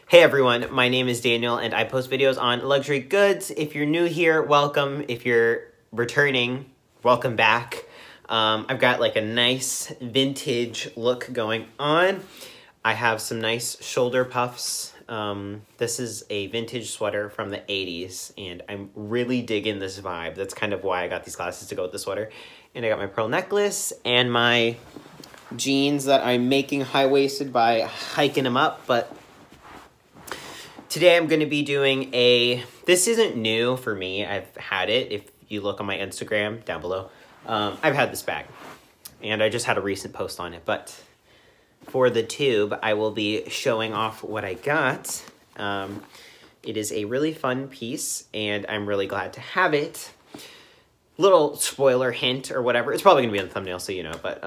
Hey everyone, my name is Daniel and I post videos on luxury goods. If you're new here, welcome. If you're returning, welcome back. I've got like a nice vintage look going on. I have some nice shoulder puffs. This is a vintage sweater from the 80s and I'm really digging this vibe. That's kind of why I got these glasses to go with the sweater. And I got my pearl necklace and my jeans that I'm making high-waisted by hiking them up, but today I'm going to be doing this isn't new for me. I've had it. If you look on my Instagram down below, I've had this bag and I just had a recent post on it. But for the tube, I will be showing off what I got. It is a really fun piece and I'm really glad to have it. Little spoiler hint or whatever. It's probably going to be on the thumbnail so you know, but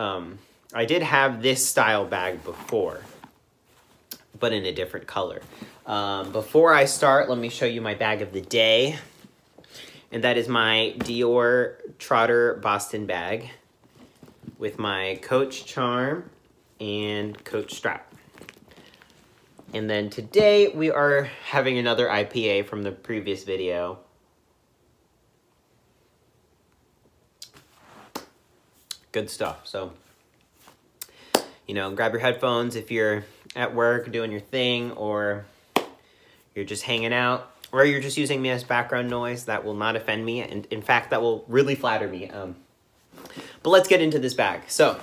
I did have this style bag before, but in a different color. Before I start, let me show you my bag of the day. And that is my Dior Trotter Boston bag with my Coach charm and Coach strap. And then today we are having another IPA from the previous video. Good stuff. So, you know, grab your headphones if you're at work doing your thing, or you're just hanging out, or you're just using me as background noise. That will not offend me, and in fact that will really flatter me. But let's get into this bag. So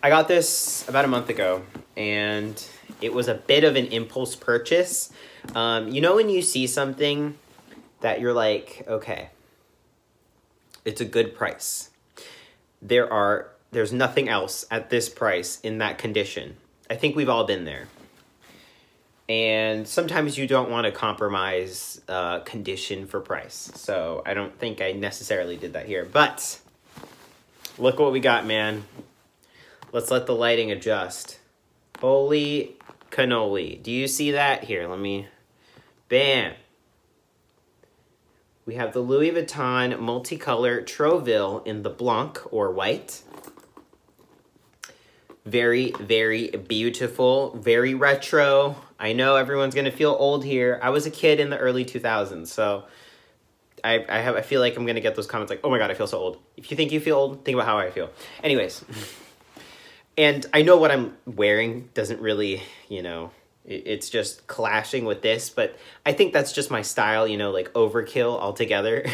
I got this about a month ago and it was a bit of an impulse purchase. You know when you see something that you're like, okay, it's a good price, there's nothing else at this price in that condition. I think we've all been there. And sometimes you don't want to compromise condition for price. So I don't think I necessarily did that here. But look what we got, man. Let's let the lighting adjust. Holy cannoli. Do you see that? Here, let me... Bam. We have the Louis Vuitton Multicolor Troville in the Blanc or white. Very, very beautiful, very retro. I know everyone's gonna feel old here. I was a kid in the early 2000s, so I feel like I'm gonna get those comments like, oh my God, I feel so old. If you think you feel old, think about how I feel. Anyways, and I know what I'm wearing doesn't really, you know, it's just clashing with this, but I think that's just my style, you know, like overkill altogether.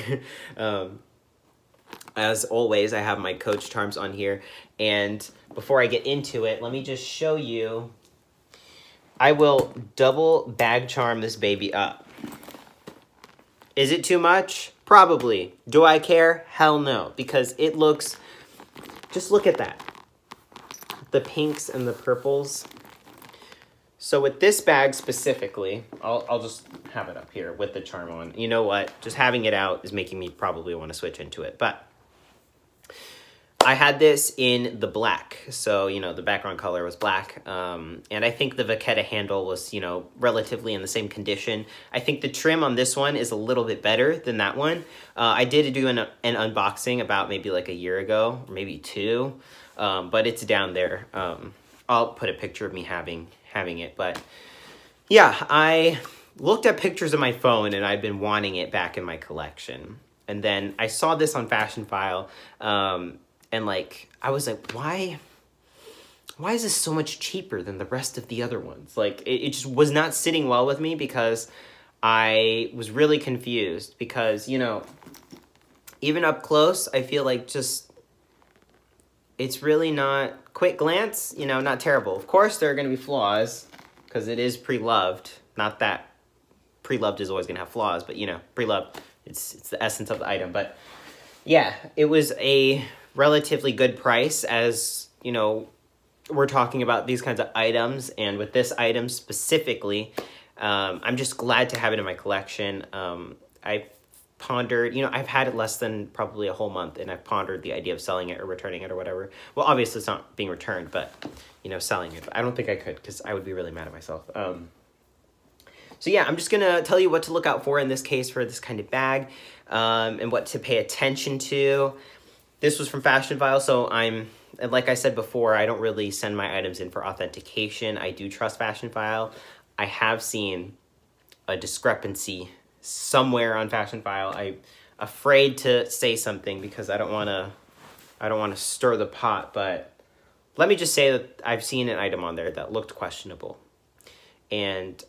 As always, I have my Coach charms on here, and before I get into it, let me just show you. I will double bag charm this baby up. Is it too much? Probably. Do I care? Hell no, because it looks, just look at that. The pinks and the purples. So with this bag specifically, I'll just have it up here with the charm on. You know what? Just having it out is making me probably want to switch into it, but I had this in the black, so, you know, the background color was black, and I think the Vachetta handle was, you know, relatively in the same condition. I think the trim on this one is a little bit better than that one. I did do an unboxing about maybe like a year ago, or maybe two, but it's down there. I'll put a picture of me having it, but yeah, I looked at pictures of my phone and I've been wanting it back in my collection. And then I saw this on Fashion File, and like, I was like, why is this so much cheaper than the rest of the other ones? Like, it just was not sitting well with me because I was really confused because, you know, even up close, I feel like just, it's really not, quick glance, you know, not terrible. Of course, there are going to be flaws because it is pre-loved. Not that pre-loved is always going to have flaws, but, you know, pre-loved, it's the essence of the item. But yeah, it was a relatively good price, as you know, we're talking about these kinds of items, and with this item specifically, I'm just glad to have it in my collection. I pondered, you know, I've had it less than probably a whole month, and I've pondered the idea of selling it or returning it or whatever. Well, obviously it's not being returned, but, you know, selling it. I don't think I could, because I would be really mad at myself. So yeah, I'm just gonna tell you what to look out for in this case for this kind of bag, and what to pay attention to. This was from Fashion File, so and like I said before, I don't really send my items in for authentication. I do trust Fashion File. I have seen a discrepancy somewhere on Fashion File. I'm afraid to say something because I don't want to stir the pot, but let me just say that I've seen an item on there that looked questionable. And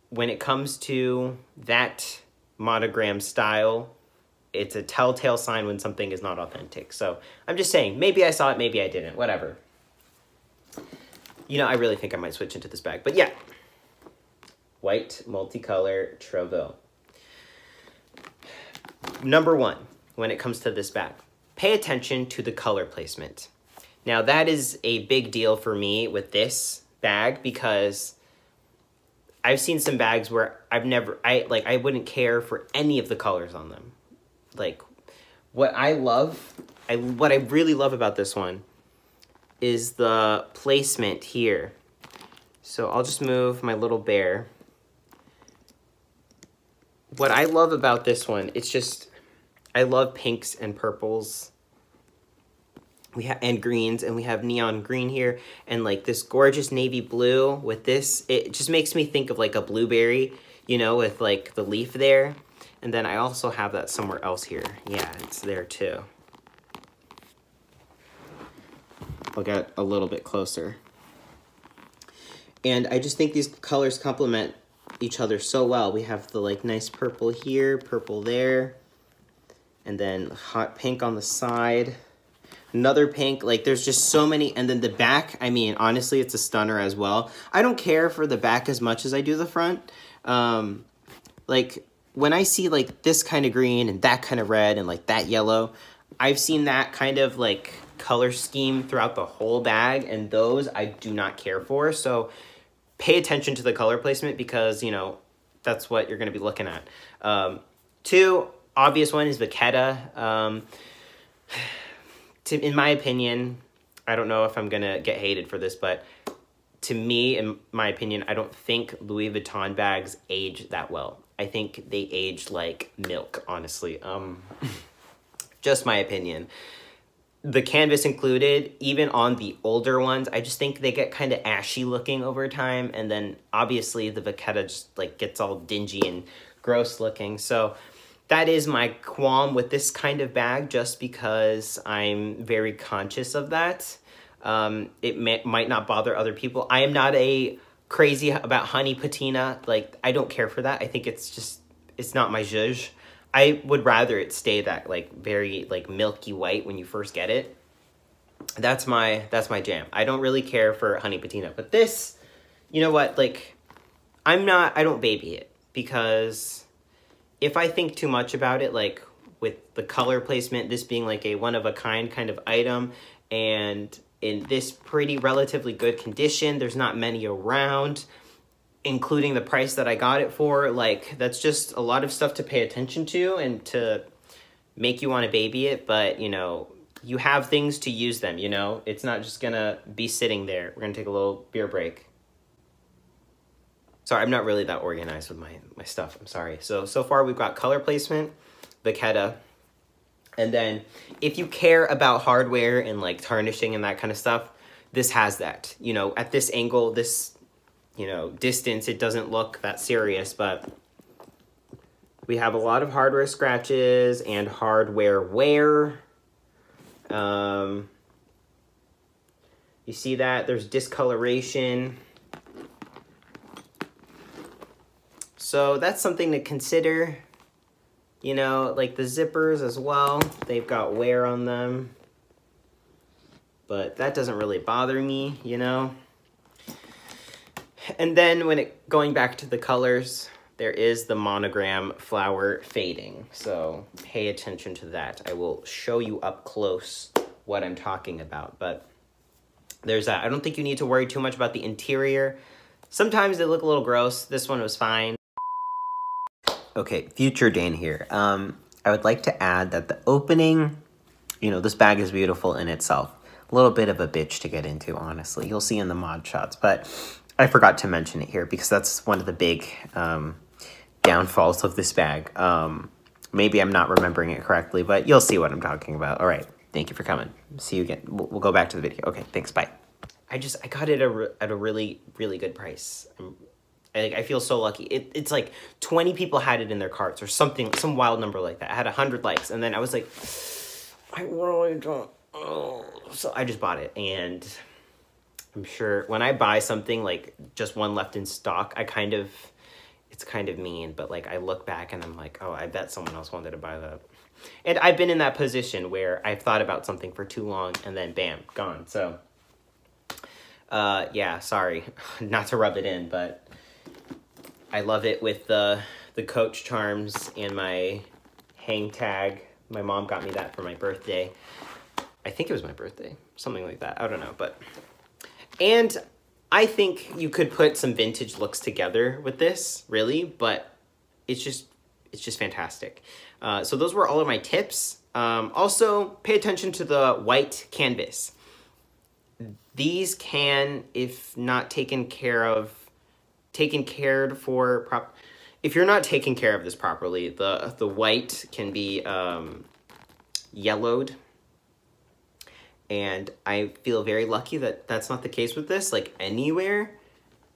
when it comes to that monogram style, it's a telltale sign when something is not authentic. So I'm just saying, maybe I saw it, maybe I didn't, whatever. You know, I really think I might switch into this bag, but yeah. White multicolor Treville. Number one, when it comes to this bag, pay attention to the color placement. Now that is a big deal for me with this bag because I've seen some bags where I wouldn't care for any of the colors on them. Like, what I really love about this one is the placement here. So I'll just move my little bear. What I love about this one, it's just, I love pinks and purples. And greens, and we have neon green here, and like this gorgeous navy blue with this. It just makes me think of like a blueberry, you know, with like the leaf there. And then I also have that somewhere else here. Yeah, it's there too. I'll get a little bit closer. And I just think these colors complement each other so well. We have the like nice purple here, purple there, and then hot pink on the side. Another pink, like there's just so many. And then the back, I mean, honestly, it's a stunner as well. I don't care for the back as much as I do the front. Like when I see like this kind of green and that kind of red and like that yellow, I've seen that kind of like color scheme throughout the whole bag, and those I do not care for. So pay attention to the color placement because, you know, that's what you're going to be looking at. Two, obvious one is Vachetta. In my opinion, I don't know if I'm going to get hated for this, but to me, in my opinion, I don't think Louis Vuitton bags age that well. I think they age like milk, honestly. Just my opinion. The canvas included, even on the older ones, I just think they get kind of ashy looking over time. And then obviously the Vachetta just like gets all dingy and gross looking. So that is my qualm with this kind of bag, just because I'm very conscious of that. It might not bother other people. I am not a crazy about honey patina. Like, I don't care for that. I think it's not my zhuzh. I would rather it stay that like very like milky white when you first get it. That's my jam. I don't really care for honey patina. But this, you know what, like I don't baby it, because if I think too much about it, like with the color placement, this being like a one-of-a-kind kind of item, and in this pretty relatively good condition, there's not many around, including the price that I got it for, like that's just a lot of stuff to pay attention to and to make you want to baby it. But, you know, you have things to use them, you know? It's not just gonna be sitting there. We're gonna take a little beer break. Sorry, I'm not really that organized with my stuff. I'm sorry. So far we've got color placement, Vachetta, and then if you care about hardware and like tarnishing and that kind of stuff, this has that. You know, at this angle, this, you know, distance, it doesn't look that serious, but we have a lot of hardware scratches and hardware wear. You see that? There's discoloration. So that's something to consider, you know, like the zippers as well. They've got wear on them, but that doesn't really bother me, you know. And then going back to the colors, there is the monogram flower fading. So pay attention to that. I will show you up close what I'm talking about, but there's that. I don't think you need to worry too much about the interior. Sometimes they look a little gross. This one was fine. Okay, future Dane here. I would like to add that the opening, you know, this bag is beautiful in itself. A little bit of a bitch to get into, honestly. You'll see in the mod shots, but I forgot to mention it here because that's one of the big downfalls of this bag. Maybe I'm not remembering it correctly, but you'll see what I'm talking about. All right, thank you for coming. See you again. We'll go back to the video. Okay, thanks, bye. I got it at a really, really good price. I feel so lucky. It's like 20 people had it in their carts or something, some wild number like that. I had 100 likes, and then I was like, I really don't. Oh. So I just bought it, and I'm sure when I buy something like just one left in stock, it's kind of mean, but like I look back and I'm like, oh, I bet someone else wanted to buy that. And I've been in that position where I've thought about something for too long and then bam, gone. So yeah, sorry, not to rub it in, but I love it with the Coach charms and my hang tag. My mom got me that for my birthday. I think it was my birthday, something like that. I don't know, but... And I think you could put some vintage looks together with this, really, but it's just fantastic. So those were all of my tips. Also, pay attention to the white canvas. These can, if not taken cared for if you're not taking care of this properly, the white can be yellowed. And I feel very lucky that that's not the case with this, like anywhere,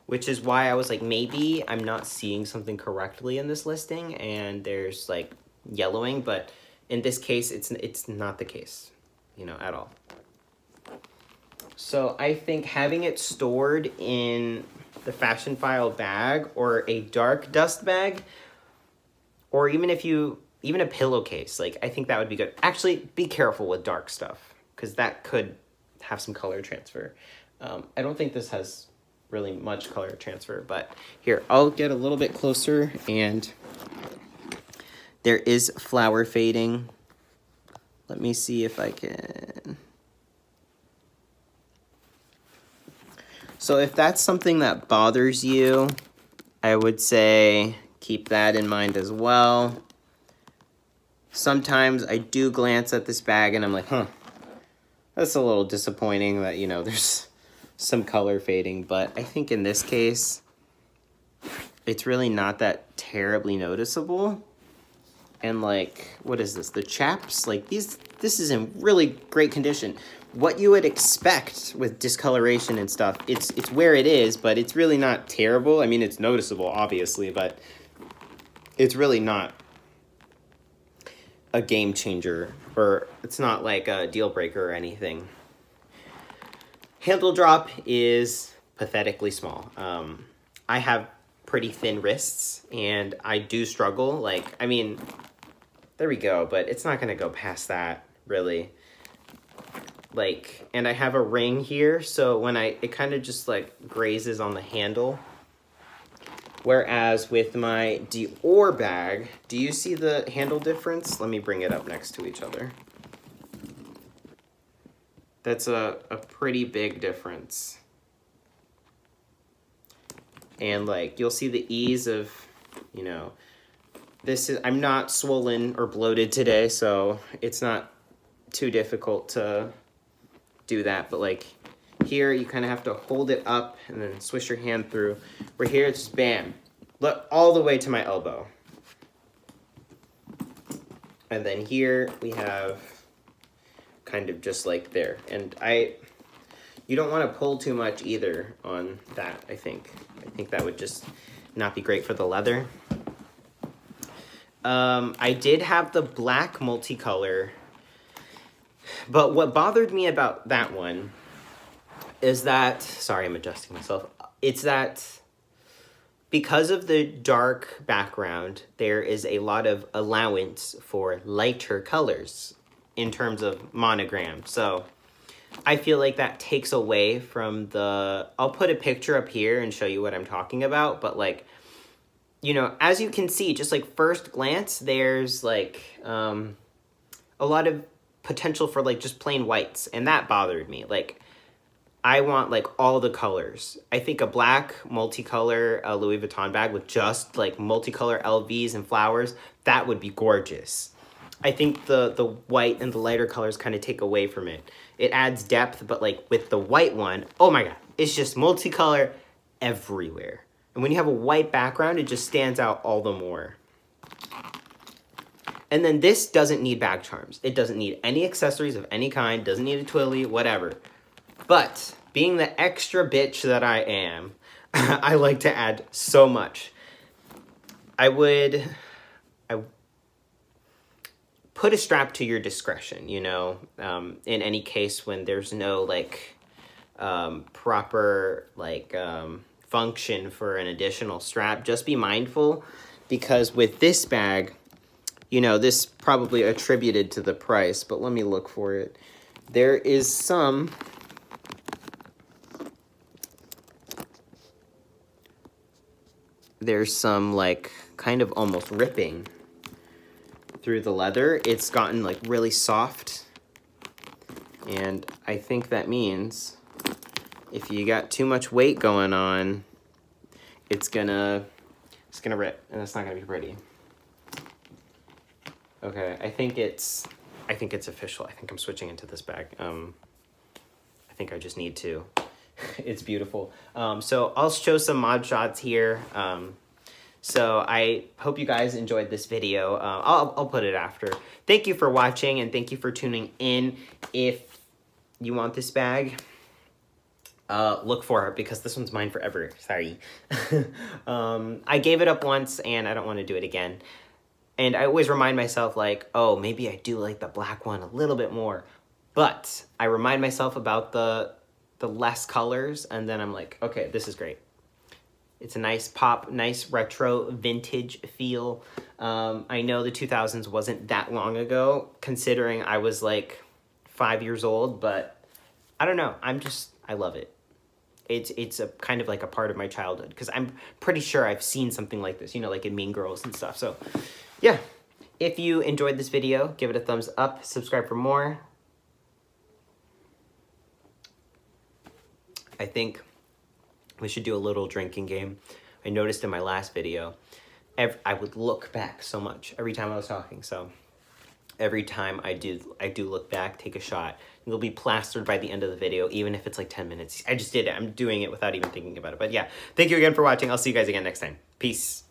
which is why I was like, maybe I'm not seeing something correctly in this listing and there's like yellowing, but in this case, it's not the case, you know, at all. So I think having it stored in the fashion file bag or a dark dust bag, or even a pillowcase, like I think that would be good. Actually, be careful with dark stuff, because that could have some color transfer. I don't think this has really much color transfer, but here, I'll get a little bit closer, and there is flower fading. Let me see if I can... So if that's something that bothers you, I would say keep that in mind as well. Sometimes I do glance at this bag and I'm like, huh, that's a little disappointing that, you know, there's some color fading, but I think in this case, it's really not that terribly noticeable. And like, what is this? The chaps, like this is in really great condition. What you would expect with discoloration and stuff, it's where it is, but it's really not terrible. I mean, it's noticeable, obviously, but it's really not a game changer, or it's not like a deal breaker or anything. Handle drop is pathetically small. I have pretty thin wrists, and I do struggle. Like, I mean, there we go, but it's not gonna go past that, really. Like, and I have a ring here, so when it kind of just like grazes on the handle. Whereas with my Dior bag, do you see the handle difference? Let me bring it up next to each other. That's a pretty big difference. And like, you'll see the ease of, you know, I'm not swollen or bloated today, so it's not too difficult to do that, but like here you kind of have to hold it up and then swish your hand through. Where here it's just bam, look all the way to my elbow. And then here we have kind of just like there. And you don't want to pull too much either on that, I think. I think that would just not be great for the leather. I did have the black multicolor, but what bothered me about that one is that, sorry, I'm adjusting myself. It's that because of the dark background, there is a lot of allowance for lighter colors in terms of monogram. So I feel like that takes away from I'll put a picture up here and show you what I'm talking about, but like, you know, as you can see, just like first glance, there's like a lot of potential for like just plain whites, and that bothered me. Like, I want like all the colors. I think a black multicolor Louis Vuitton bag with just like multicolor LVs and flowers, that would be gorgeous. I think the white and the lighter colors kind of take away from it. It adds depth, but like with the white one, oh my God, it's just multicolor everywhere. And when you have a white background, it just stands out all the more. And then this doesn't need bag charms. It doesn't need any accessories of any kind, doesn't need a twilly, whatever. But being the extra bitch that I am, I like to add so much. I put a strap to your discretion, you know, in any case when there's no like proper like function for an additional strap. Just be mindful, because with this bag, you know, this probably attributed to the price, but let me look for it. There is some like kind of almost ripping through the leather. It's gotten like really soft, and I think that means if you got too much weight going on, it's gonna rip, and it's not gonna be pretty. Okay, I think it's official. I think I'm switching into this bag. I think I just need to. It's beautiful. So I'll show some mod shots here. So I hope you guys enjoyed this video. I'll put it after. Thank you for watching, and thank you for tuning in. If you want this bag, look for it, because this one's mine forever. Sorry. I gave it up once, and I don't want to do it again. And I always remind myself, like, oh, maybe I do like the black one a little bit more. But I remind myself about the less colors, and then I'm like, okay, this is great. It's a nice pop, nice retro vintage feel. I know the 2000s wasn't that long ago, considering I was like 5 years old, but I don't know. I love it. It's a kind of like a part of my childhood, because I'm pretty sure I've seen something like this, you know, like in Mean Girls and stuff. So yeah, if you enjoyed this video, give it a thumbs up, subscribe for more. I think we should do a little drinking game. I noticed in my last video, I would look back so much every time I was talking. So every time I do look back, take a shot. It'll be plastered by the end of the video, even if it's like 10 minutes. I just did it. I'm doing it without even thinking about it. But yeah, thank you again for watching. I'll see you guys again next time. Peace.